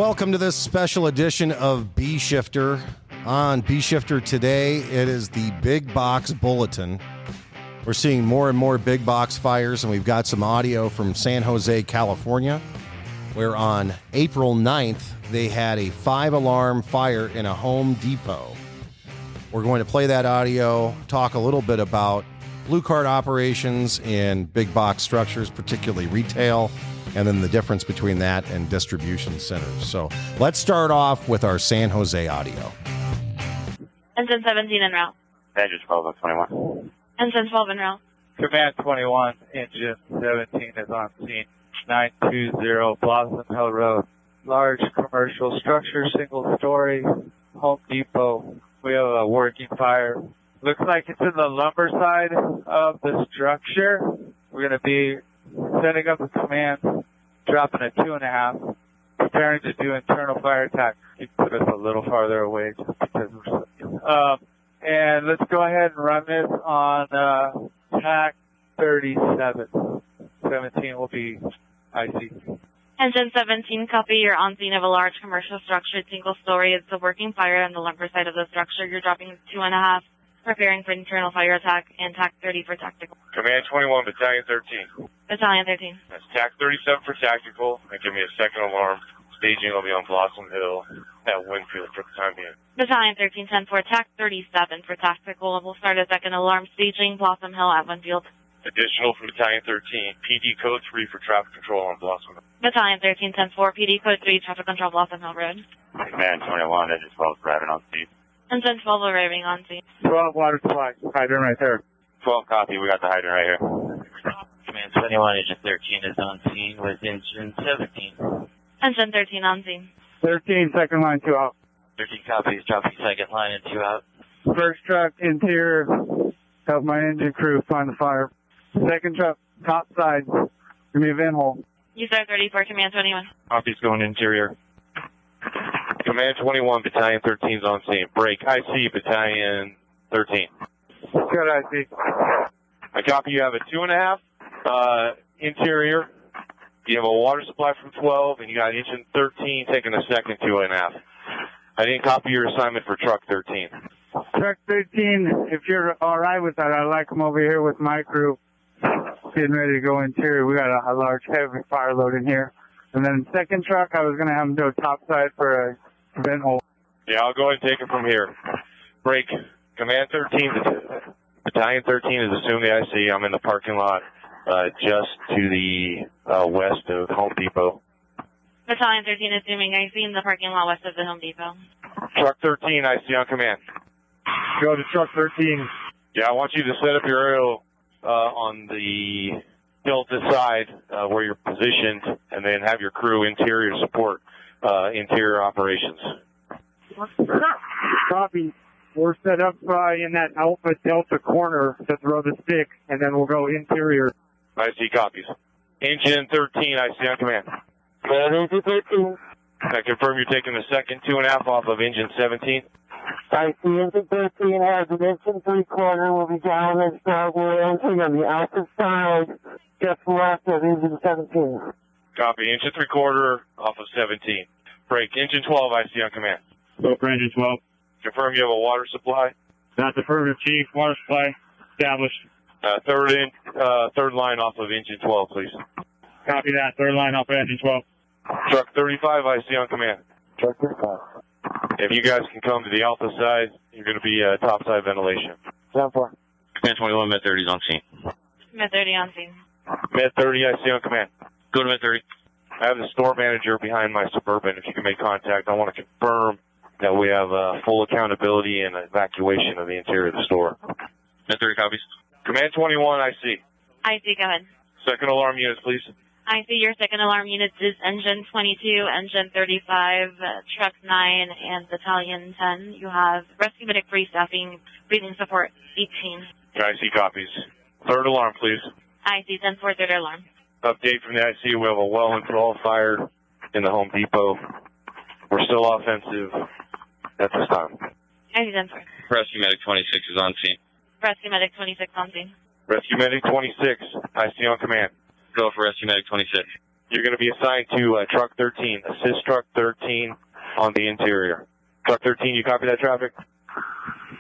welcome to this special edition of B Shifter. On B Shifter today, it is the Big Box Bulletin. We're seeing more and more big box fires, and we've got some audio from San Jose, California, where on April 9th, they had a 5-alarm fire in a Home Depot. We're going to play that audio, talk a little bit about blue card operations in big box structures, particularly retail, and then the difference between that and distribution centers. So let's start off with our San Jose audio. Engine 17 en route. Engine 12 on 21. Engine 12 en route. Command 21, Engine 17 is on scene. 920 Blossom Hill Road. Large commercial structure, single story, Home Depot. We have a working fire. Looks like it's in the lumber side of the structure. We're going to be setting up a command, dropping a 2.5, preparing to do internal fire attack. You put us a little farther away just because we're so, and let's go ahead and run this on TAC 37. 17 will be IC. Engine 17, copy. You're on scene of a large commercial structure, single story. It's a working fire on the lumber side of the structure. You're dropping 2.5, preparing for internal fire attack, and TAC 30 for tactical. Command 21, Battalion 13. Battalion 13. That's TAC 37 for tactical, and give me a second alarm. Staging will be on Blossom Hill at Winfield for the time being. Battalion 13, 10 for TAC 37 for tactical. We'll start a second alarm, staging Blossom Hill at Winfield. Additional for Battalion 13, PD code 3 for traffic control on Blossom Hill. Battalion 13, 10 4, PD code 3, traffic control Blossom Hill Road. Command 21, Engine 12 arriving on scene. Engine 12 arriving on scene. 12 water supply, hydrant right there. 12 copy, we got the hydrant right here. Command 21, Engine 13 is on scene with Engine 17. Engine 13 on scene. 13, second line, 2 out. 13 copies, dropping second line and 2 out. First truck, interior, help my engine crew find the fire. Second truck, top side, give me a vent hole. User 34, Command 21. Copies going interior. Command 21, Battalion 13 is on scene. Break, IC, Battalion 13. Good, IC. I copy you have a 2.5 interior. You have a water supply from 12, and you got engine 13 taking a second 2.5. I didn't copy your assignment for truck 13. Truck 13, if you're all right with that, I'd like them over here with my crew. Getting ready to go interior. We got a large heavy fire load in here. And then second truck, I was going to have them do a top side for a vent hole. Yeah, I'll go ahead and take it from here. Break. Command 13, Battalion 13 is assumed the IC. I'm in the parking lot just to the west of Home Depot. Battalion 13 assuming IC in the parking lot west of the Home Depot. Truck 13, IC on command. Go to truck 13. Yeah, I want you to set up your aerial on the Delta side where you're positioned, and then have your crew interior support interior operations. Copy. We're set up in that Alpha Delta corner to throw the stick, and then we'll go interior. IC copies. Engine 13, IC on command. Engine 13. I confirm you're taking the second 2.5 off of engine 17. IC engine 13 has an engine 3/4. We'll be down and start entering on the Alpha side, just left of engine 17. Copy. Engine 3/4 off of 17. Break. Engine 12, IC on command. Go for engine 12. Confirm you have a water supply. That's affirmative, Chief. Water supply established. Third line off of engine 12, please. Copy that. Third line off of engine 12. Truck 35, IC on command. Truck 35. If you guys can come to the Alpha side, you're going to be top side ventilation. 7-4. Command 21, Med 30 is on scene. Med 30 on scene. Med 30, IC on command. Go to Med 30. I have the store manager behind my Suburban. If you can make contact, I want to confirm that we have full accountability and evacuation of the interior of the store. Med 30 copies. Command 21, IC. IC, go ahead. Second alarm units, please. IC, your second alarm units is Engine 22, Engine 35, Truck 9, and Battalion 10. You have rescue medic free staffing, breathing support 18. IC copies. Third alarm, please. IC, 10-4, third alarm. Update from the IC. We have a well and thrall fire in the Home Depot. We're still offensive at this time. IC, 10-4. Rescue Medic 26 is on scene. Rescue medic 26 on scene. Rescue Medic 26, IC on command. Go for Rescue Medic 26. You're going to be assigned to truck 13, assist truck 13 on the interior. Truck 13, you copy that traffic?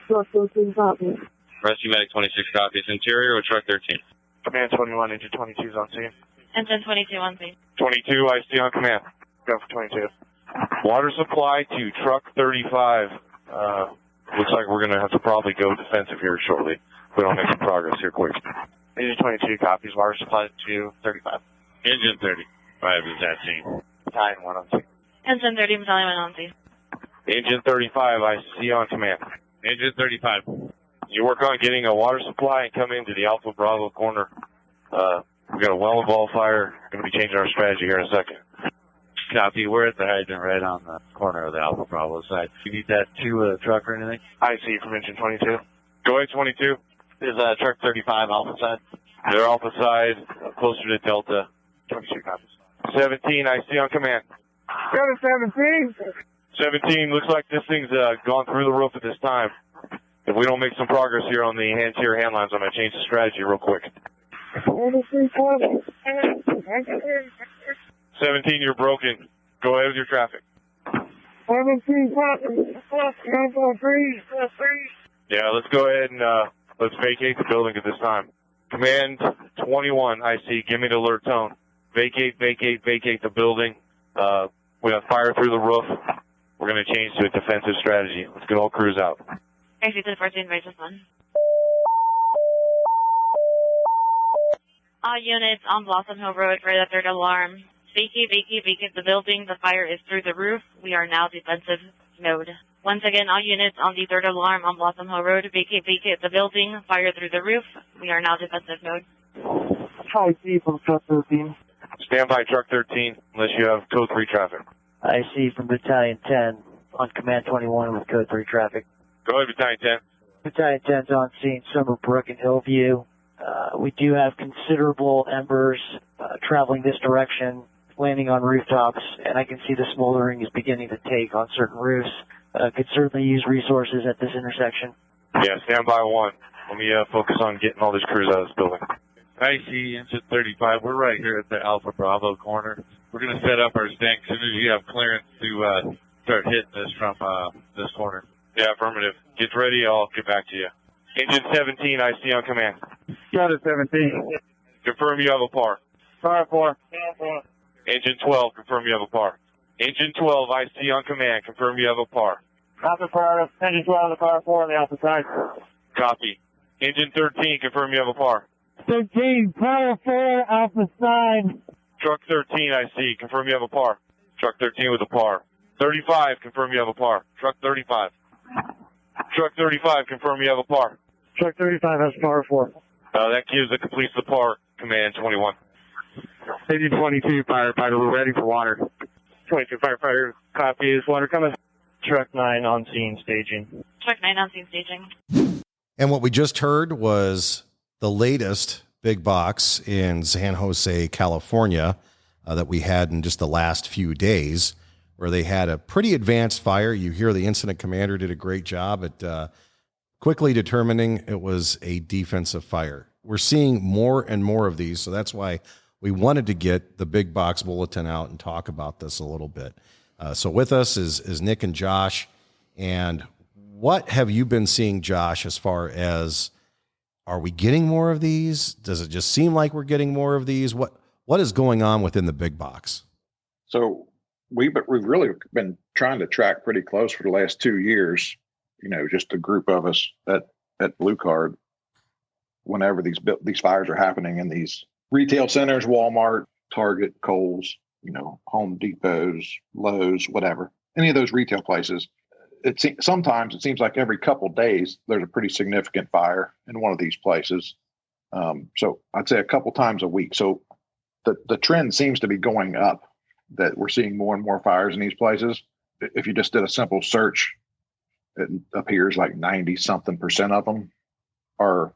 Truck 13 copy. Rescue Medic 26 copies. Interior with truck 13. Command 21, engine 22 is on scene. Engine 22 on scene. 22, I see on command. Go for 22. Water supply to truck 35. Looks like we're going to have to probably go defensive here shortly. We don't make some progress here quick. Engine 22 copies. Water supply to 35. Engine 35 is at scene. Battalion 1 on scene. Engine 30, Battalion 1 on scene. Engine 35, I see on command. Engine 35. You work on getting a water supply and come into the Alpha Bravo corner. We got a well-involved fire. Going to be changing our strategy here in a second. Copy. We're at the hydrant right on the corner of the Alpha Bravo side. You need that to a truck or anything? I see from engine 22. Go ahead, 22. Is truck 35 Alpha side? They're Alpha side, closer to Delta. 22 copies. 17, I see on command. Go to 17. 17, looks like this thing's gone through the roof at this time. If we don't make some progress here on the interior hand lines, I'm going to change the strategy real quick. 17, you're broken. Go ahead with your traffic. 17 copy. Go 3. Yeah, let's go ahead and let's vacate the building at this time. Command 21, I see. Give me the alert tone. Vacate the building. We got fire through the roof. We're going to change to a defensive strategy. Let's get all crews out. AC to 14, Rachel 1. All units on Blossom Hill Road for the third alarm. Vacate the building. The fire is through the roof. We are now defensive mode. Once again, all units on the third alarm on Blossom Hill Road. Vacate the building. Fire through the roof. We are now defensive mode. I see from truck 13. Stand by truck 13 unless you have code 3 traffic. I see from Battalion 10 on Command 21 with Code 3 traffic. Go ahead, Battalion 10. Battalion 10's on scene, Summer Brook and Hillview. We do have considerable embers traveling this direction, landing on rooftops, and I can see the smoldering is beginning to take on certain roofs. Could certainly use resources at this intersection. Yeah, stand by 1. Let me focus on getting all these crews out of this building. I see engine 35. We're right here at the Alpha Bravo corner. We're going to set up our stank as soon as you have clearance to start hitting this from this corner. Yeah, affirmative. Get ready. I'll get back to you. Engine 17, I see on command. Go to 17. Confirm you have a par. Fire 4. Engine 12, confirm you have a par. Engine 12, I see on command. Confirm you have a par. Alpha fire. Engine 12 on the fire 4 on the Alpha side. Copy. Engine 13, confirm you have a par. 13. Fire 4 Alpha side. Truck 13, I see. Confirm you have a par. Truck 13 with a par. 35, confirm you have a par. Truck 35. Truck 35, confirm you have a par. Truck 35 has fire 4. That gives the completes the par, command 21. Engine 22 firefighter, we're ready for water. 22 firefighter, copy is water coming. Truck 9 on scene staging. Truck 9 on scene staging. And what we just heard was the latest big box in San Jose, California, that we had in just the last few days, where they had a pretty advanced fire. You hear the incident commander did a great job at quickly determining it was a defensive fire. We're seeing more and more of these, so that's why we wanted to get the big box bulletin out and talk about this a little bit. So with us is Nick and Josh. And what have you been seeing, Josh, as far as, are we getting more of these? Does it just seem like we're getting more of these? What is going on within the big box? So we've really been trying to track pretty close for the last 2 years, just a group of us at Blue Card, whenever these fires are happening in these retail centers, Walmart, Target, Kohl's, Home Depots, Lowe's, whatever, any of those retail places. Sometimes it seems like every couple of days there's a pretty significant fire in one of these places. So I'd say a couple times a week. So the trend seems to be going up, that we're seeing more and more fires in these places. If you just did a simple search, it appears like 90-something% of them are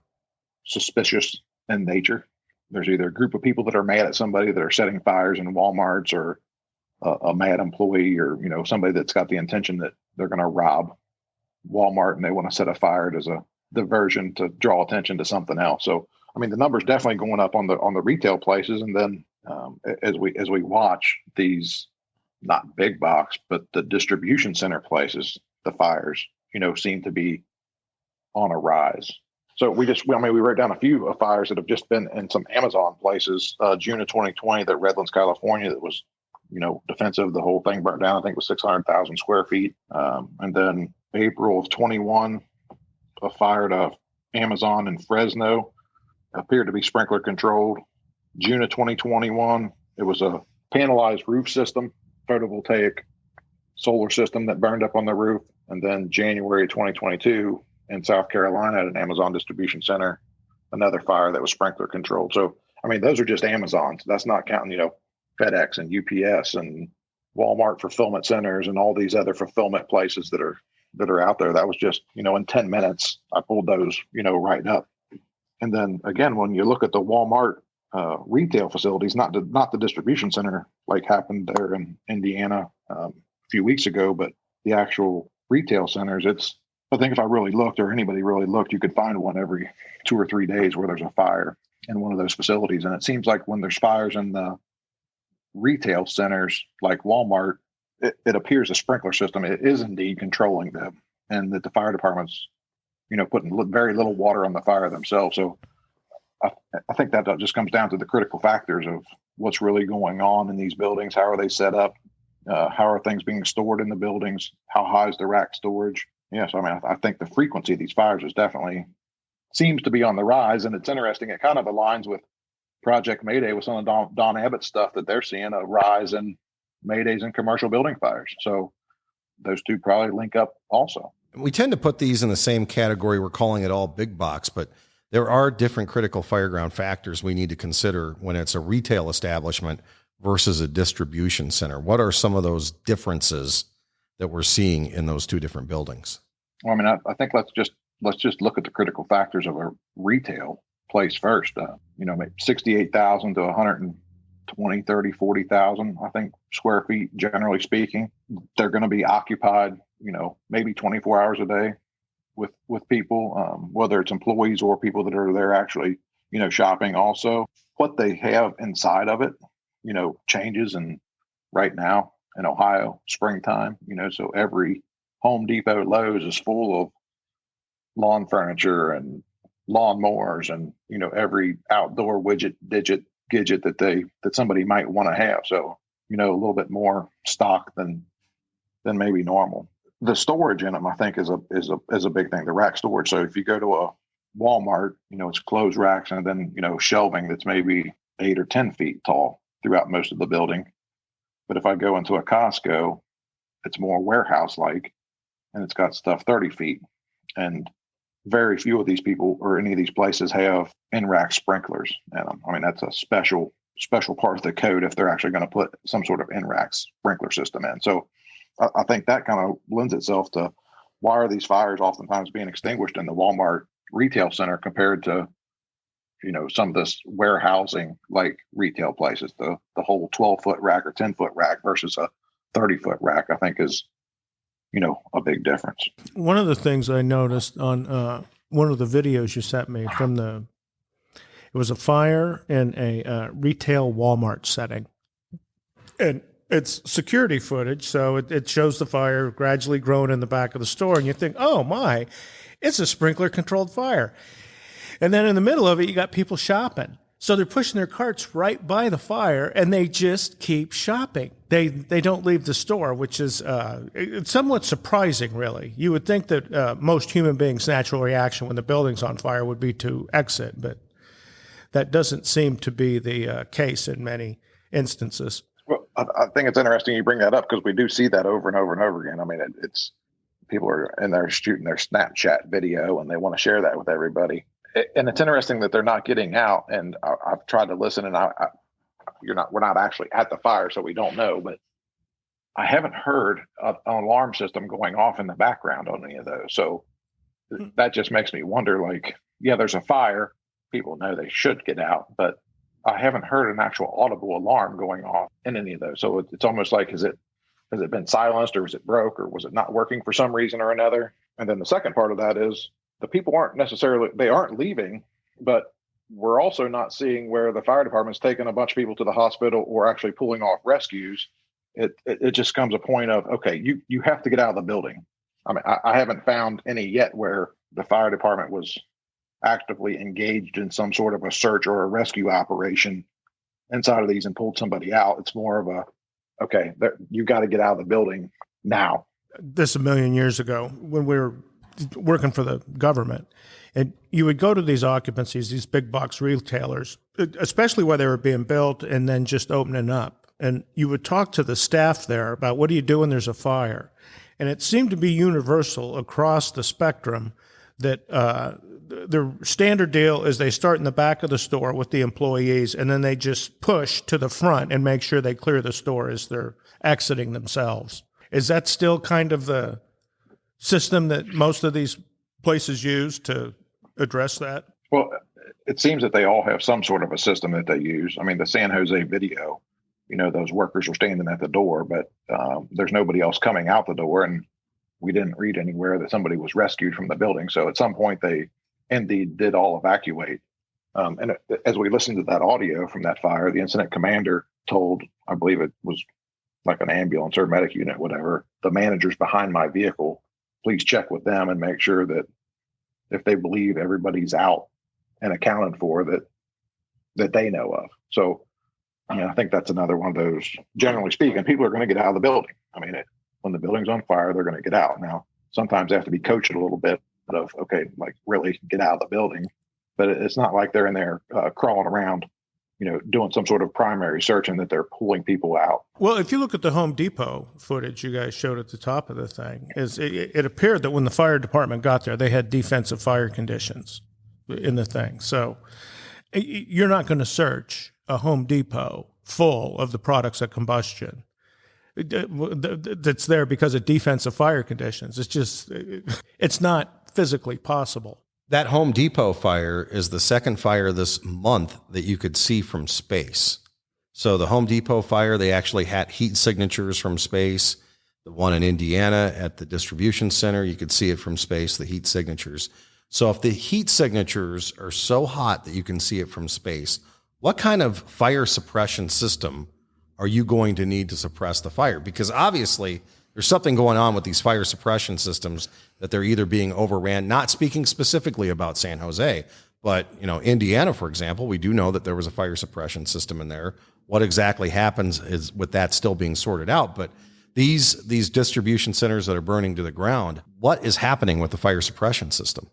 suspicious in nature. There's either a group of people that are mad at somebody that are setting fires in Walmarts, or a mad employee, or somebody that's got the intention that they're going to rob Walmart and they want to set a fire as a diversion to draw attention to something else. So I mean, the number's definitely going up on the retail places, and then as we watch these, not big box, but the distribution center places, the fires, seem to be on a rise. So we wrote down a few fires that have just been in some Amazon places. June of 2020, that Redlands, California, that was, defensive. The whole thing burnt down. I think it was 600,000 square feet. And then April of 21, a fire at Amazon in Fresno appeared to be sprinkler controlled. June of 2021, it was a panelized roof system, photovoltaic solar system that burned up on the roof. And then January 2022 in South Carolina at an Amazon distribution center, another fire that was sprinkler controlled. So, those are just Amazons. That's not counting, FedEx and UPS and Walmart fulfillment centers and all these other fulfillment places that are out there. That was just, in 10 minutes, I pulled those, right up. And then again, when you look at the Walmart retail facilities, not the distribution center like happened there in Indiana a few weeks ago, but the actual retail centers, I think if I really looked, or anybody really looked, you could find one every 2 or 3 days where there's a fire in one of those facilities. And it seems like when there's fires in the retail centers like Walmart, it appears the sprinkler system is indeed controlling them, and that the fire department's, putting very little water on the fire themselves. So I think that just comes down to the critical factors of what's really going on in these buildings. How are they set up? How are things being stored in the buildings? How high is the rack storage? Yes, I think the frequency of these fires is definitely seems to be on the rise, and it's interesting. It kind of aligns with Project Mayday with some of Don Abbott's stuff that they're seeing a rise in Maydays and commercial building fires. So those two probably link up also. We tend to put these in the same category. We're calling it all big box, but there are different critical fireground factors we need to consider when it's a retail establishment versus a distribution center. What are some of those differences that we're seeing in those two different buildings? Well, I think let's just look at the critical factors of a retail place first. Maybe 68,000 to 120, 30, 40,000, I think, square feet, generally speaking. They're going to be occupied, maybe 24 hours a day with people, whether it's employees or people that are there actually, shopping also. What they have inside of it, changes. And right now in Ohio, springtime, so every Home Depot, Lowe's is full of lawn furniture and lawnmowers and, every outdoor gadget that somebody might want to have. So, a little bit more stock than maybe normal. The storage in them, I think, is a big thing, the rack storage. So if you go to a Walmart, it's closed racks and then, shelving that's maybe 8 or 10 feet tall throughout most of the building. But if I go into a Costco, it's more warehouse-like, and it's got stuff 30 feet. And very few of these people or any of these places have in-rack sprinklers in them. That's a special part of the code if they're actually going to put some sort of in-rack sprinkler system in. So I think that kind of lends itself to why are these fires oftentimes being extinguished in the Walmart retail center compared to, some of this warehousing like retail places. The whole 12-foot rack or 10-foot rack versus a 30-foot rack, I think is, a big difference. One of the things I noticed on one of the videos you sent me it was a fire in a retail Walmart setting. And it's security footage, so it shows the fire gradually growing in the back of the store, and you think, oh my, it's a sprinkler-controlled fire. And then in the middle of it, you got people shopping. So they're pushing their carts right by the fire, and they just keep shopping. They don't leave the store, which is it's somewhat surprising, really. You would think that most human beings' natural reaction when the building's on fire would be to exit, but that doesn't seem to be the case in many instances. Well, I think it's interesting you bring that up because we do see that over and over and over again. It's people are in there shooting their Snapchat video and they want to share that with everybody. And it's interesting that they're not getting out. And I've tried to listen, and we're not actually at the fire, so we don't know. But I haven't heard an alarm system going off in the background on any of those. So that just makes me wonder. There's a fire. People know they should get out, but I haven't heard an actual audible alarm going off in any of those. So it's almost like, has it been silenced, or was it broke, or was it not working for some reason or another? And then the second part of that is the people aren't leaving, but we're also not seeing where the fire department's taking a bunch of people to the hospital or actually pulling off rescues. It just comes a point of, okay, you have to get out of the building. I mean, I haven't found any yet where the fire department was actively engaged in some sort of a search or a rescue operation inside of these and pulled somebody out. It's more of a, okay, you got to get out of the building now. This a million years ago when we were working for the government, and you would go to these occupancies, these big box retailers, especially where they were being built and then just opening up. And you would talk to the staff there about what do you do when there's a fire? And it seemed to be universal across the spectrum that the standard deal is they start in the back of the store with the employees, and then they just push to the front and make sure they clear the store as they're exiting themselves. Is that still kind of the system that most of these places use to address that? Well, it seems that they all have some sort of a system that they use. I mean, the San Jose video, those workers were standing at the door, but there's nobody else coming out the door. And we didn't read anywhere that somebody was rescued from the building. So at some point, they indeed did all evacuate. And as we listened to that audio from that fire, the incident commander told, I believe it was like an ambulance or medic unit, whatever, the managers behind my vehicle, please check with them and make sure that if they believe everybody's out and accounted for, that they know of. So, I think that's another one of those, generally speaking, people are going to get out of the building. I mean, when the building's on fire, they're going to get out. Now, sometimes they have to be coached a little bit of, okay, like really get out of the building, but it's not like they're in there crawling around, doing some sort of primary search and that they're pulling people out. Well, if you look at the Home Depot footage you guys showed at the top of the thing, it appeared that when the fire department got there, they had defensive fire conditions in the thing. So you're not going to search a Home Depot full of the products of combustion that's there because of defensive fire conditions. It's not physically possible. That Home Depot fire is the second fire this month that you could see from space. So the Home Depot fire, they actually had heat signatures from space. The one in Indiana at the distribution center, you could see it from space, the heat signatures. So if the heat signatures are so hot that you can see it from space, what kind of fire suppression system are you going to need to suppress the fire? Because obviously there's something going on with these fire suppression systems that they're either being overran, not speaking specifically about San Jose, but, Indiana, for example, we do know that there was a fire suppression system in there. What exactly happens is with that still being sorted out. But these distribution centers that are burning to the ground, what is happening with the fire suppression system?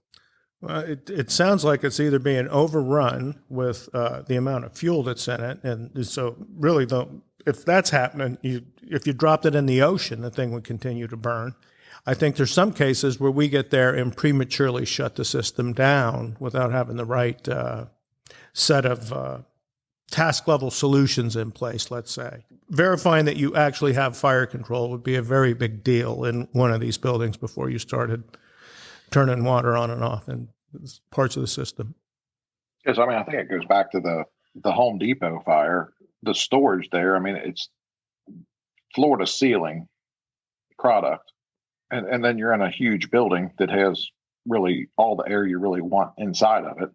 Well, it sounds like it's either being overrun with the amount of fuel that's in it. And so really, if that's happening, if you dropped it in the ocean, the thing would continue to burn. I think there's some cases where we get there and prematurely shut the system down without having the right set of task level solutions in place, let's say. Verifying that you actually have fire control would be a very big deal in one of these buildings before you started turning water on and off in parts of the system. Yes, I think it goes back to the Home Depot fire, the storage there. I mean, it's floor to ceiling product. And then you're in a huge building that has really all the air you really want inside of it.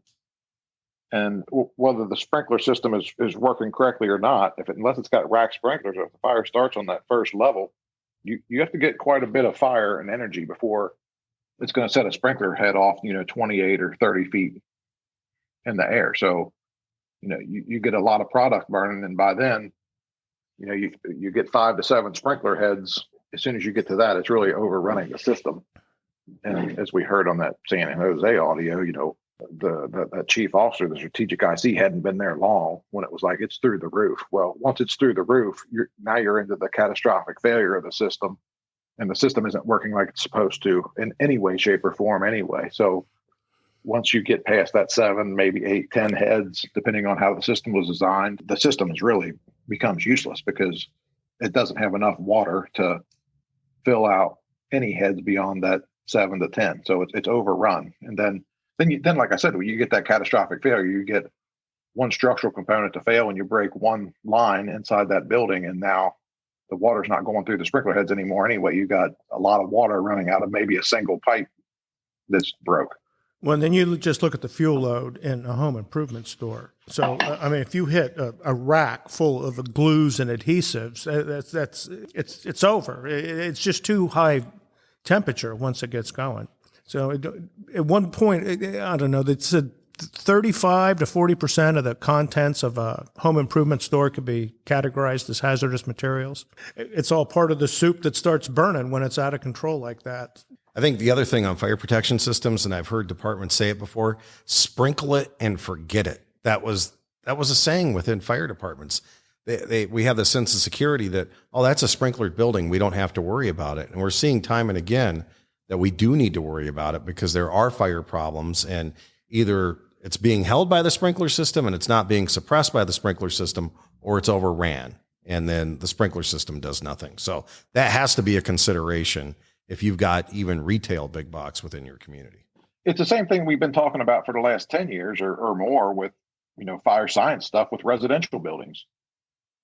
And whether the sprinkler system is working correctly or not, unless it's got rack sprinklers, if the fire starts on that first level, you have to get quite a bit of fire and energy before it's going to set a sprinkler head off, 28 or 30 feet in the air. So, you get a lot of product burning. And by then, you get 5 to 7 sprinkler heads. As soon as you get to that, it's really overrunning the system. And as we heard on that San Jose audio, the chief officer, the strategic IC, hadn't been there long when it was like, it's through the roof. Well, once it's through the roof, you're into the catastrophic failure of the system. And the system isn't working like it's supposed to in any way, shape, or form anyway. So once you get past that 7, maybe 8, 10 heads, depending on how the system was designed, the system really becomes useless because it doesn't have enough water to fill out any heads beyond that 7 to 10. So it's overrun. And then like I said, when you get that catastrophic failure, you get one structural component to fail and you break one line inside that building. And now the water's not going through the sprinkler heads anymore anyway. You got a lot of water running out of maybe a single pipe that's broke. Well, then you just look at the fuel load in a home improvement store. So, I mean, if you hit a rack full of glues and adhesives, it's over. It's just too high temperature once it gets going. So, at one point, I don't know, they said 35 to 40% of the contents of a home improvement store could be categorized as hazardous materials. It's all part of the soup that starts burning when it's out of control like that. I think the other thing on fire protection systems, and I've heard departments say it before, sprinkle it and forget it. That was a saying within fire departments. We have the sense of security that, oh, that's a sprinklered building. We don't have to worry about it. And we're seeing time and again that we do need to worry about it because there are fire problems, and either it's being held by the sprinkler system and it's not being suppressed by the sprinkler system, or it's overran and then the sprinkler system does nothing. So that has to be a consideration if you've got even retail big box within your community. It's the same thing we've been talking about for the last 10 years or more with, fire science stuff with residential buildings.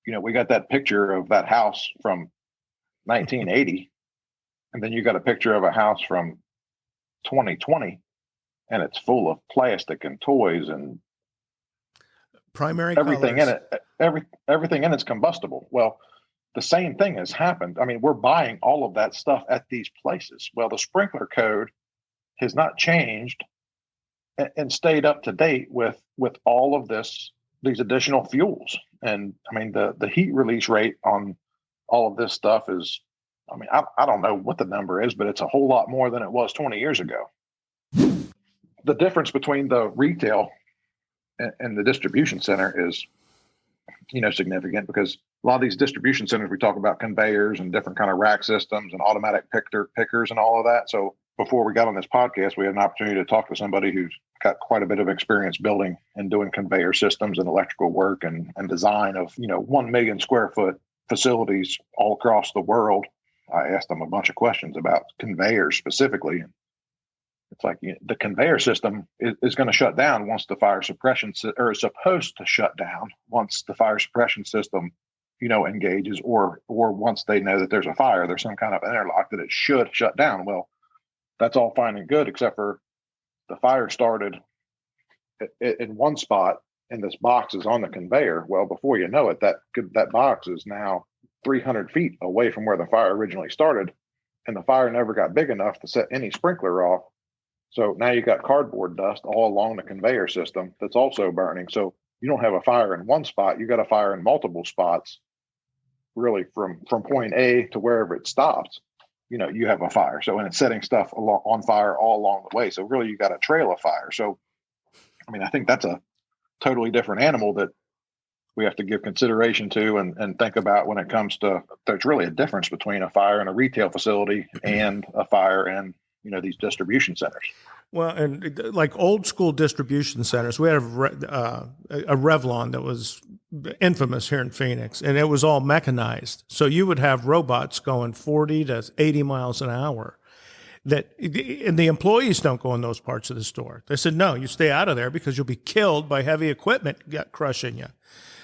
We got that picture of that house from 1980, and then you got a picture of a house from 2020, and it's full of plastic and toys and primary everything colors. in it. Everything in it's combustible. Well, the same thing has happened. I mean, we're buying all of that stuff at these places. Well, the sprinkler code has not changed and stayed up to date with all of these additional fuels. And I mean, the heat release rate on all of this stuff is, I don't know what the number is, but it's a whole lot more than it was 20 years ago. The difference between the retail and the distribution center is, significant, because a lot of these distribution centers, we talk about conveyors and different kind of rack systems and automatic pickers and all of that. So before we got on this podcast, we had an opportunity to talk to somebody who's got quite a bit of experience building and doing conveyor systems and electrical work and design of, 1 million square foot facilities all across the world. I asked them a bunch of questions about conveyors specifically. It's like the conveyor system is going to shut down once the fire suppression or is supposed to shut down once the fire suppression system, engages, or once they know that there's a fire, there's some kind of interlock that it should shut down. Well, that's all fine and good, except for the fire started in one spot and this box is on the conveyor. Well, before you know it, that box is now 300 feet away from where the fire originally started, and the fire never got big enough to set any sprinkler off. So now you got cardboard dust all along the conveyor system that's also burning. So you don't have a fire in one spot, you got a fire in multiple spots, really from point A to wherever it stops. You have a fire. So, and it's setting stuff on fire all along the way. So really you got a trail of fire. So, I think that's a totally different animal that we have to give consideration to and think about when it comes to, there's really a difference between a fire in a retail facility and a fire in, these distribution centers. Well, and like old school distribution centers, we had a Revlon that was infamous here in Phoenix, and it was all mechanized. So you would have robots going 40 to 80 miles an hour. And the employees don't go in those parts of the store. They said, no, you stay out of there because you'll be killed by heavy equipment crushing you.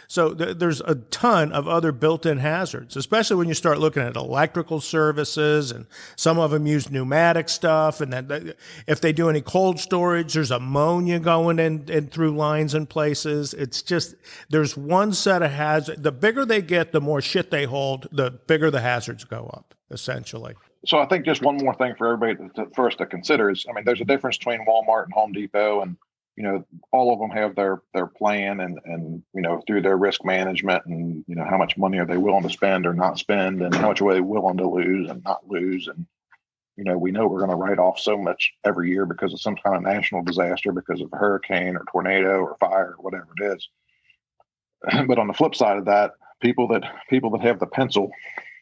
So there's a ton of other built-in hazards, especially when you start looking at electrical services, and some of them use pneumatic stuff. And then if they do any cold storage, there's ammonia going in through lines and places. It's just, there's one set of hazards. The bigger they get, the more shit they hold, the bigger the hazards go up, essentially. So I think just one more thing for everybody for us to consider is, there's a difference between Walmart and Home Depot, and all of them have their plan and through their risk management and, how much money are they willing to spend or not spend, and how much are they willing to lose and not lose. And, we know we're going to write off so much every year because of some kind of national disaster, because of a hurricane or tornado or fire or whatever it is. But on the flip side of that, people that have the pencil,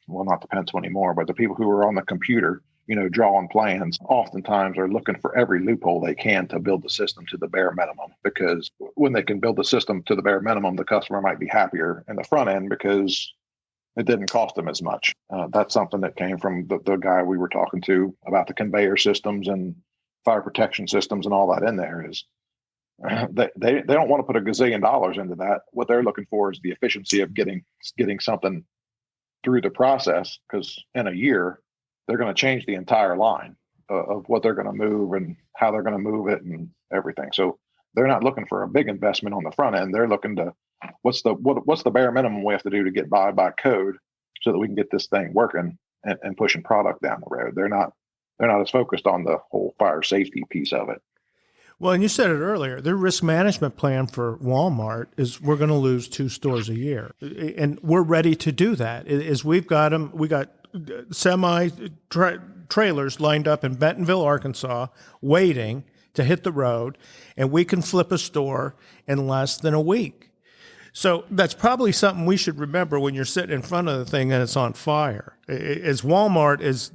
well, not the pencil anymore, but the people who are on the computer, drawing plans, oftentimes are looking for every loophole they can to build the system to the bare minimum, because when they can build the system to the bare minimum, the customer might be happier in the front end because it didn't cost them as much. That's something that came from the guy we were talking to about the conveyor systems and fire protection systems and all that in there is they don't want to put $1 gazillion into that. What they're looking for is the efficiency of getting something through the process, because in a year, they're going to change the entire line. of what they're going to move and how they're going to move it and everything. So they're not looking for a big investment on the front end. They're looking to what's the bare minimum we have to do to get by code so that we can get this thing working and pushing product down the road. They're not as focused on the whole fire safety piece of it. Well, and you said it earlier, their risk management plan for Walmart is we're going to lose 2 stores a year. And we're ready to do that. We got trailers lined up in Bentonville, Arkansas, waiting to hit the road, and we can flip a store in less than a week. So that's probably something we should remember when you're sitting in front of the thing and it's on fire. Walmart is,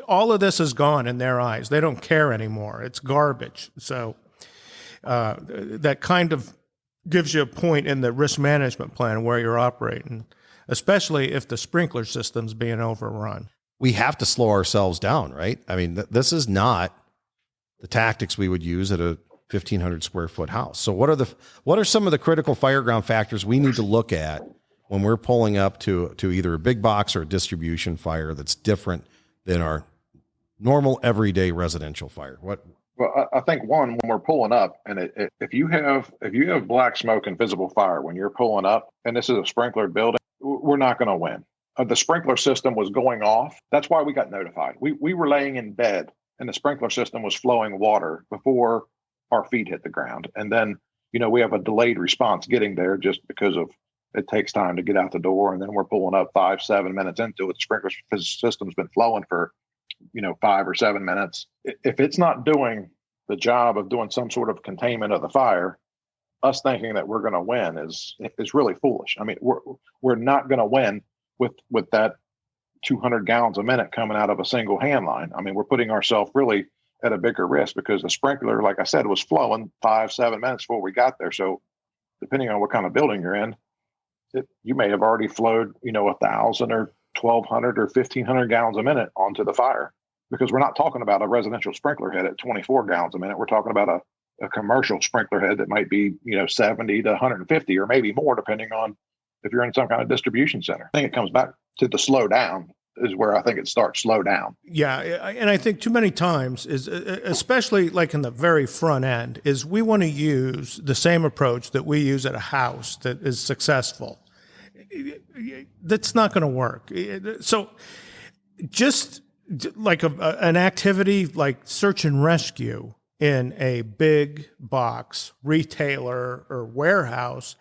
all of this is gone in their eyes. They don't care anymore. It's garbage. So that kind of gives you a point in the risk management plan where you're operating, especially if the sprinkler system's being overrun. We have to slow ourselves down, right? I mean, this is not the tactics we would use at a 1,500 square foot house. So what are some of the critical fireground factors we need to look at when we're pulling up to either a big box or a distribution fire that's different than our normal everyday residential fire? Well, I think one, when we're pulling up, and if you have black smoke and visible fire when you're pulling up, and this is a sprinklered building, we're not going to win. The sprinkler system was going off. That's why we got notified. We were laying in bed, and the sprinkler system was flowing water before our feet hit the ground. And then, we have a delayed response getting there just because of it takes time to get out the door. And then we're pulling up 5-7 minutes into it. The sprinkler system's been flowing for 5 or 7 minutes. If it's not doing the job of doing some sort of containment of the fire, us thinking that we're going to win is really foolish. I mean, we're not going to win with that 200 gallons a minute coming out of a single hand line. I mean, we're putting ourselves really at a bigger risk because the sprinkler, like I said, was flowing 5-7 minutes before we got there. So depending on what kind of building you're in, you may have already flowed, 1,000 or 1,200 or 1,500 gallons a minute onto the fire, because we're not talking about a residential sprinkler head at 24 gallons a minute. We're talking about a commercial sprinkler head that might be, 70 to 150 or maybe more, depending on if you're in some kind of distribution center. I think it comes back to the slow down is where I think it starts slow down. Yeah. And I think too many times is, especially like in the very front end, is we want to use the same approach that we use at a house that is successful. That's not going to work. So just like an activity like search and rescue in a big box retailer or warehouse,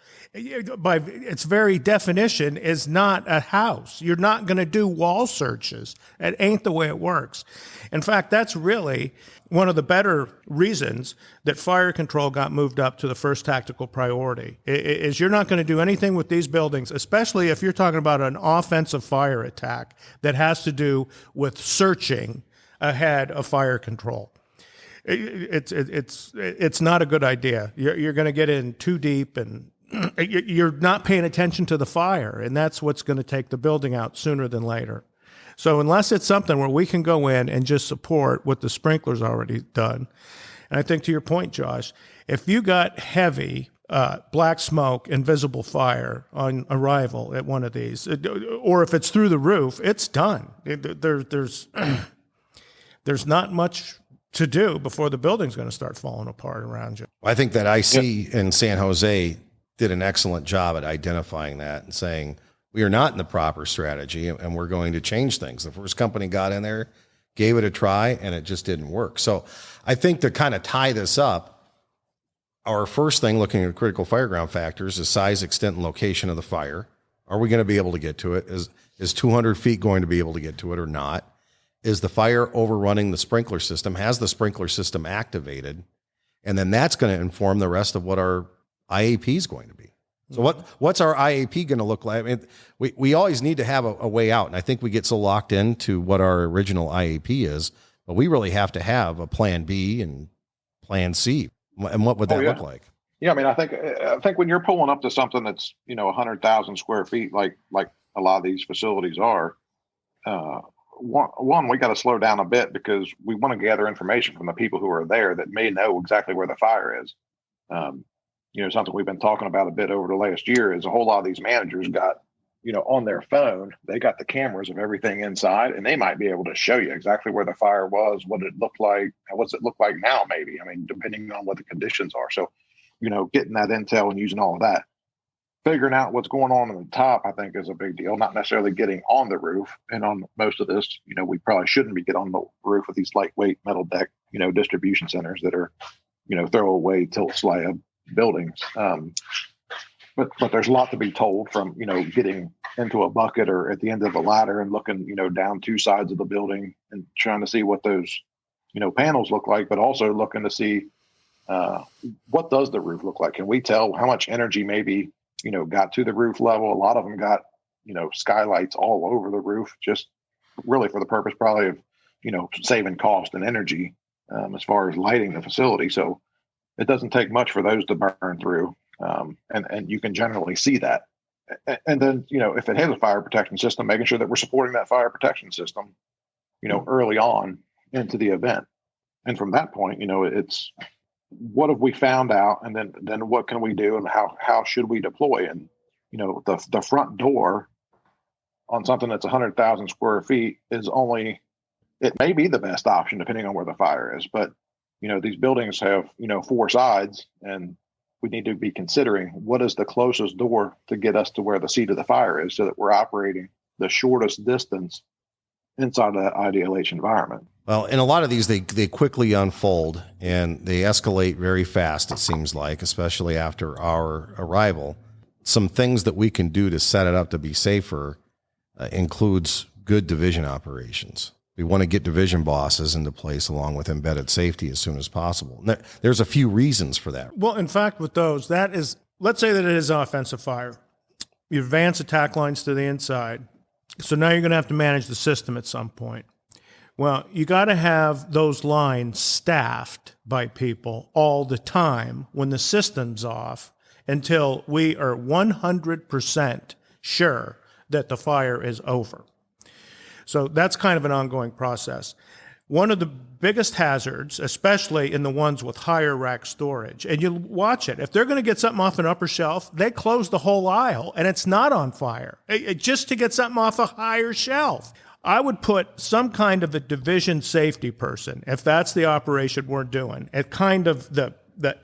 by its very definition, is not a house. You're not going to do wall searches. It ain't the way it works. In fact, that's really one of the better reasons that fire control got moved up to the first tactical priority, is you're not going to do anything with these buildings, especially if you're talking about an offensive fire attack that has to do with searching ahead of fire control. It's not a good idea. You're going to get in too deep, and you're not paying attention to the fire, and that's what's going to take the building out sooner than later. So unless it's something where we can go in and just support what the sprinkler's already done, and I think to your point, Josh, if you got heavy black smoke and visible fire on arrival at one of these, or if it's through the roof, it's done. There's not much to do before the building's going to start falling apart around you. I think that IC in San Jose did an excellent job at identifying that and saying, we are not in the proper strategy and we're going to change things. The first company got in there, gave it a try, and it just didn't work. So I think to kind of tie this up, our first thing looking at critical fireground factors is size, extent, and location of the fire. Are we going to be able to get to it? Is 200 feet going to be able to get to it or not? Is the fire overrunning the sprinkler system? Has the sprinkler system activated? And then that's going to inform the rest of what our IAP is going to be. So what's our IAP going to look like? I mean, we always need to have a way out. And I think we get so locked into what our original IAP is, but we really have to have a plan B and plan C. And what would that look like? Yeah. I mean, I think when you're pulling up to something that's, 100,000 square feet, like a lot of these facilities are, one, we got to slow down a bit because we want to gather information from the people who are there that may know exactly where the fire is. Something we've been talking about a bit over the last year is a whole lot of these managers got, on their phone, they got the cameras of everything inside, and they might be able to show you exactly where the fire was, what it looked like, and what's it look like now, maybe. I mean, depending on what the conditions are. So, getting that intel and using all of that, figuring out what's going on the top, I think is a big deal. Not necessarily getting on the roof. And on most of this, we probably shouldn't be getting on the roof with these lightweight metal deck, distribution centers that are, throwaway tilt slab buildings. But there's a lot to be told from, getting into a bucket or at the end of a ladder and looking, down two sides of the building and trying to see what those, panels look like, but also looking to see what does the roof look like? Can we tell how much energy maybe, got to the roof level? A lot of them got, skylights all over the roof, just really for the purpose probably of, saving cost and energy as far as lighting the facility. So it doesn't take much for those to burn through. And you can generally see that. And then, if it has a fire protection system, making sure that we're supporting that fire protection system, early on into the event. And from that point, it's what have we found out, and then what can we do, and how should we deploy? And, the front door on something that's 100,000 square feet it may be the best option depending on where the fire is. But, these buildings have, 4 sides, and we need to be considering what is the closest door to get us to where the seat of the fire is, so that we're operating the shortest distance inside of that IDLH environment. Well, in a lot of these, they quickly unfold and they escalate very fast, it seems like, especially after our arrival. Some things that we can do to set it up to be safer includes good division operations. We want to get division bosses into place along with embedded safety as soon as possible. There's a few reasons for that. Well, in fact, with those, let's say that it is offensive fire. You advance attack lines to the inside. So now you're going to have to manage the system at some point. Well, you got to have those lines staffed by people all the time when the system's off until we are 100% sure that the fire is over. So that's kind of an ongoing process. One of the biggest hazards, especially in the ones with higher rack storage, and you watch it, if they're going to get something off an upper shelf, they close the whole aisle and it's not on fire, just to get something off a higher shelf. I would put some kind of a division safety person, if that's the operation we're doing, at kind of the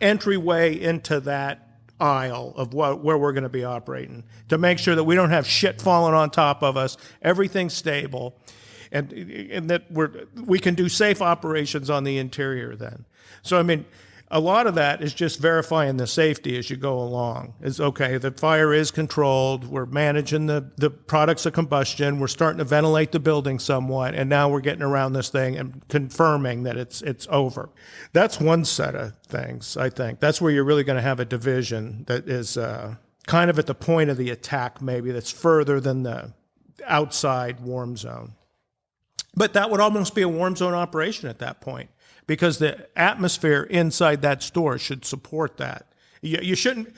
entryway into that aisle of where we're going to be operating, to make sure that we don't have shit falling on top of us, everything's stable, and that we can do safe operations on the interior then. So, I mean, a lot of that is just verifying the safety as you go along. It's okay, the fire is controlled, we're managing the products of combustion, we're starting to ventilate the building somewhat, and now we're getting around this thing and confirming that it's over. That's one set of things, I think. That's where you're really going to have a division that is kind of at the point of the attack, maybe, that's further than the outside warm zone. But that would almost be a warm zone operation at that point, because the atmosphere inside that store should support that. You shouldn't,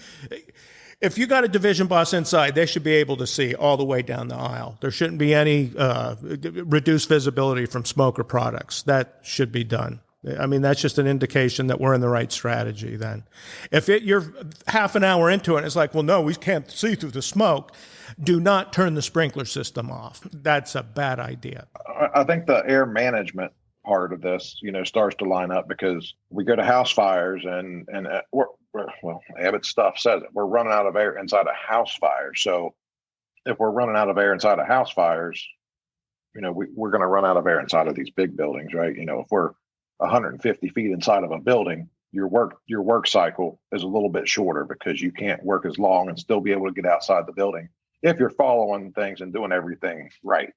if you got a division boss inside, they should be able to see all the way down the aisle. There shouldn't be any reduced visibility from smoke or products. That should be done. I mean, that's just an indication that we're in the right strategy then. If you're half an hour into it, and it's like, well, no, we can't see through the smoke, do not turn the sprinkler system off. That's a bad idea. I think the air management part of this, starts to line up, because we go to house fires and Abbott's stuff says it. We're running out of air inside a house fire. So if we're running out of air inside of house fires, we're going to run out of air inside of these big buildings, right? If we're 150 feet inside of a building, your work cycle is a little bit shorter, because you can't work as long and still be able to get outside the building if you're following things and doing everything right.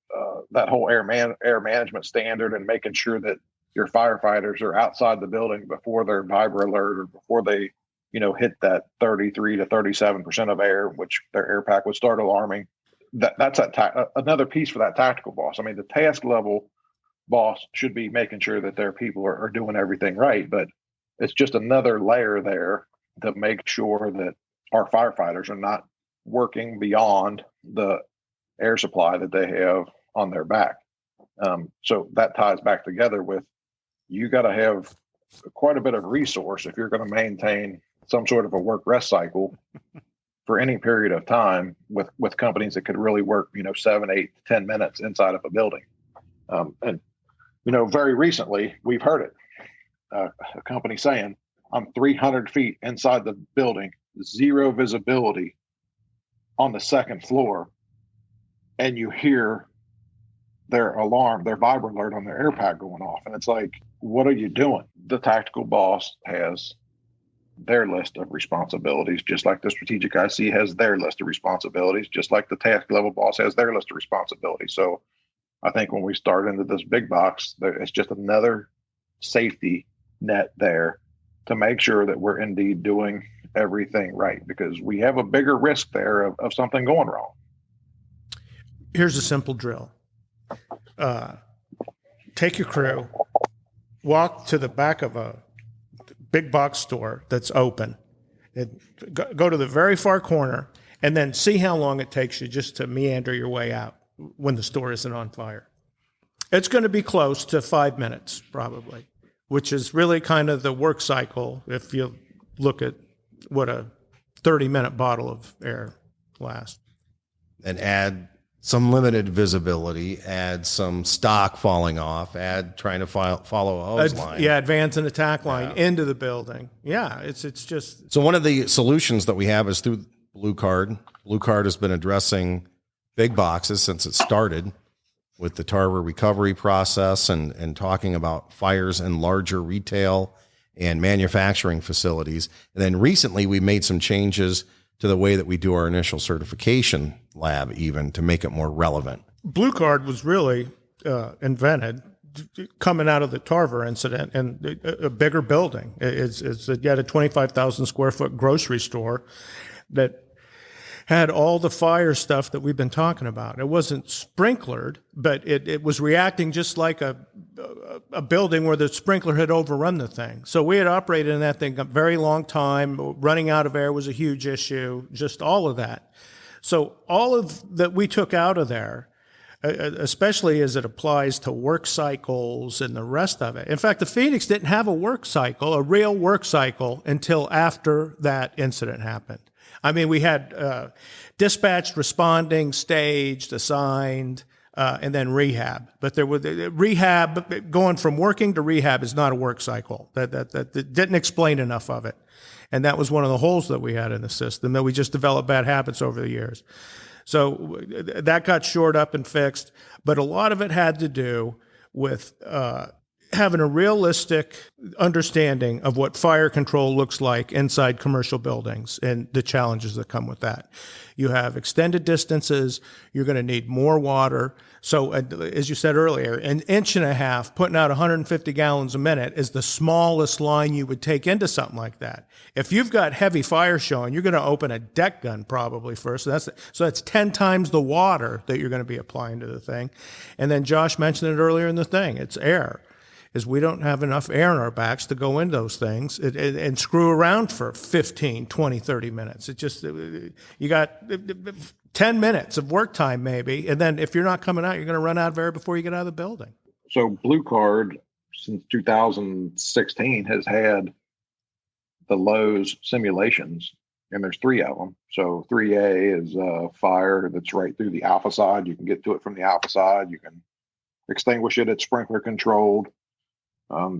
That whole air management standard, and making sure that your firefighters are outside the building before their vibra alert, or before they, hit that 33 to 37% of air, which their air pack would start alarming. That's another piece for that tactical boss. I mean, the task level boss should be making sure that their people are doing everything right, but it's just another layer there to make sure that our firefighters are not working beyond the air supply that they have on their back. So that ties back together with, you got to have quite a bit of resource if you're going to maintain some sort of a work rest cycle for any period of time with companies that could really work, 7, 8, 10 minutes inside of a building. And very recently we've heard it, a company saying, I'm 300 feet inside the building, zero visibility on the second floor, and you hear their alarm, their Viber alert on their air pack going off. And it's like, what are you doing? The tactical boss has their list of responsibilities, just like the strategic IC has their list of responsibilities, just like the task level boss has their list of responsibilities. So I think when we start into this big box, it's just another safety net there to make sure that we're indeed doing everything right, because we have a bigger risk there of something going wrong. Here's a simple drill. Take your crew, walk to the back of a big box store that's open, and go to the very far corner, and then see how long it takes you just to meander your way out when the store isn't on fire. It's going to be close to 5 minutes, probably, which is really kind of the work cycle if you look at what a 30-minute bottle of air lasts. And add some limited visibility, add some stock falling off, add trying to follow a hose line. Yeah, advance an attack line into the building. Yeah, it's just... So one of the solutions that we have is through Blue Card. Blue Card has been addressing big boxes since it started with the Tarver recovery process and talking about fires in larger retail and manufacturing facilities. And then recently we made some changes to the way that we do our initial certification lab, even to make it more relevant. Blue Card was really invented coming out of the Tarver incident, and a bigger building. You had a 25,000 square foot grocery store that had all the fire stuff that we've been talking about. It wasn't sprinklered, but it was reacting just like a building where the sprinkler had overrun the thing. So we had operated in that thing a very long time. Running out of air was a huge issue, just all of that. So all of that we took out of there, especially as it applies to work cycles and the rest of it. In fact, the Phoenix didn't have a real work cycle until after that incident happened. I mean, we had dispatched, responding, staged, assigned, and then rehab. But there was rehab, going from working to rehab is not a work cycle. That didn't explain enough of it. And that was one of the holes that we had in the system, that we just developed bad habits over the years. So that got shored up and fixed. But a lot of it had to do with having a realistic understanding of what fire control looks like inside commercial buildings and the challenges that come with that. You have extended distances. You're going to need more water. So as you said earlier, 1.5 inches, putting out 150 gallons a minute is the smallest line you would take into something like that. If you've got heavy fire showing, you're going to open a deck gun probably first. So that's 10 times the water that you're going to be applying to the thing. And then Josh mentioned it earlier in the thing. It's air. Is we don't have enough air in our backs to go into those things and screw around for 15, 20, 30 minutes. It just, you got 10 minutes of work time maybe, and then if you're not coming out, you're going to run out of air before you get out of the building. So Blue Card, since 2016, has had the Lowe's simulations, and there's 3 of them. So 3A is fire that's right through the alpha side. You can get to it from the alpha side. You can extinguish it. It's sprinkler controlled.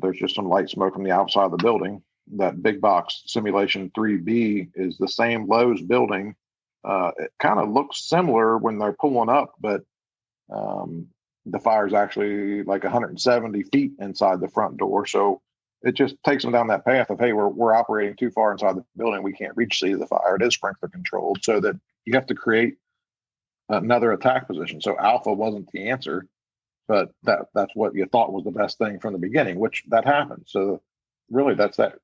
There's just some light smoke from the outside of the building. That big box simulation 3B is the same Lowe's building. It kind of looks similar when they're pulling up, but the fire's actually like 170 feet inside the front door. So it just takes them down that path of, hey, we're operating too far inside the building. We can't reach see the fire. It is sprinkler controlled, so that you have to create another attack position. So alpha wasn't the answer. But that's what you thought was the best thing from the beginning, which that happened. So really that's that,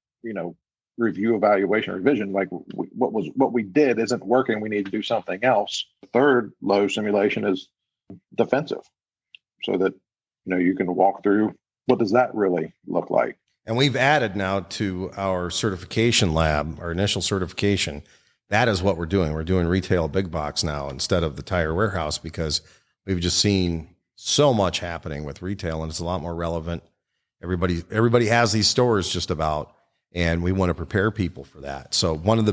review, evaluation, revision. Like what we did isn't working. We need to do something else. The third low simulation is defensive, so that, you can walk through what does that really look like. And we've added now to our certification lab, our initial certification. That is what we're doing. We're doing retail big box now instead of the tire warehouse, because we've just seen so much happening with retail, and it's a lot more relevant. Everybody has these stores just about, and we want to prepare people for that. So one of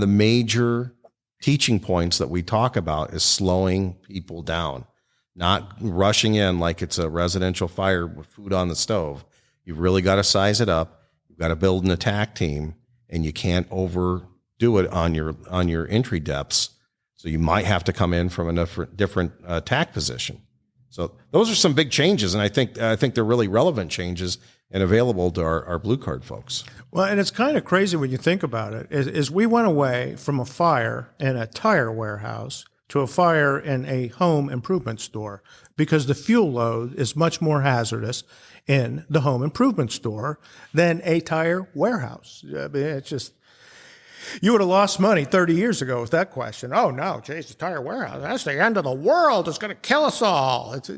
the major teaching points that we talk about is slowing people down, not rushing in like it's a residential fire with food on the stove. You've really got to size it up. You've got to build an attack team, and you can't overdo it on your entry depths. So you might have to come in from a different attack position. So those are some big changes, and I think they're really relevant changes and available to our blue card folks. Well, and it's kind of crazy when you think about it. Is we went away from a fire in a tire warehouse to a fire in a home improvement store because the fuel load is much more hazardous in the home improvement store than a tire warehouse. I mean, it's just, you would have lost money 30 years ago with that question. Oh, no, geez, the tire warehouse, that's the end of the world. It's going to kill us all. It's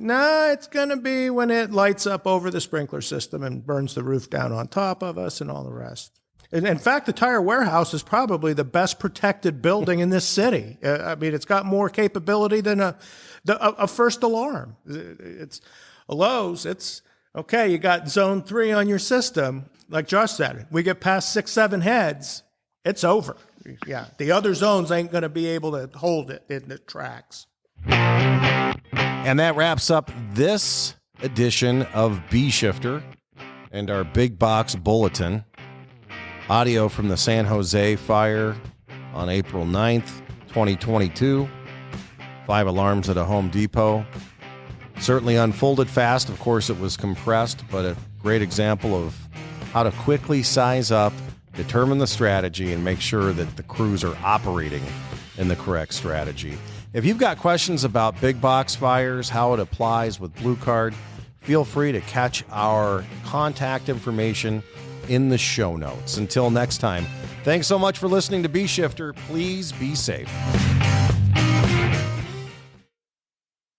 going to be when it lights up over the sprinkler system and burns the roof down on top of us and all the rest. In fact, the tire warehouse is probably the best protected building in this city. I mean, it's got more capability than a first alarm. It's a Lowe's. It's okay. You got zone 3 on your system. Like Josh said, we get past 6, 7 heads, it's over. Yeah, the other zones ain't going to be able to hold it in the tracks. And that wraps up this edition of B Shifter and our Big Box Bulletin. Audio from the San Jose fire on April 9th, 2022. 5 alarms at a Home Depot. Certainly unfolded fast. Of course, it was compressed, but a great example of how to quickly size up, determine the strategy, and make sure that the crews are operating in the correct strategy. If you've got questions about big box fires, how it applies with Blue Card, feel free to catch our contact information in the show notes. Until next time, thanks so much for listening to B Shifter. Please be safe.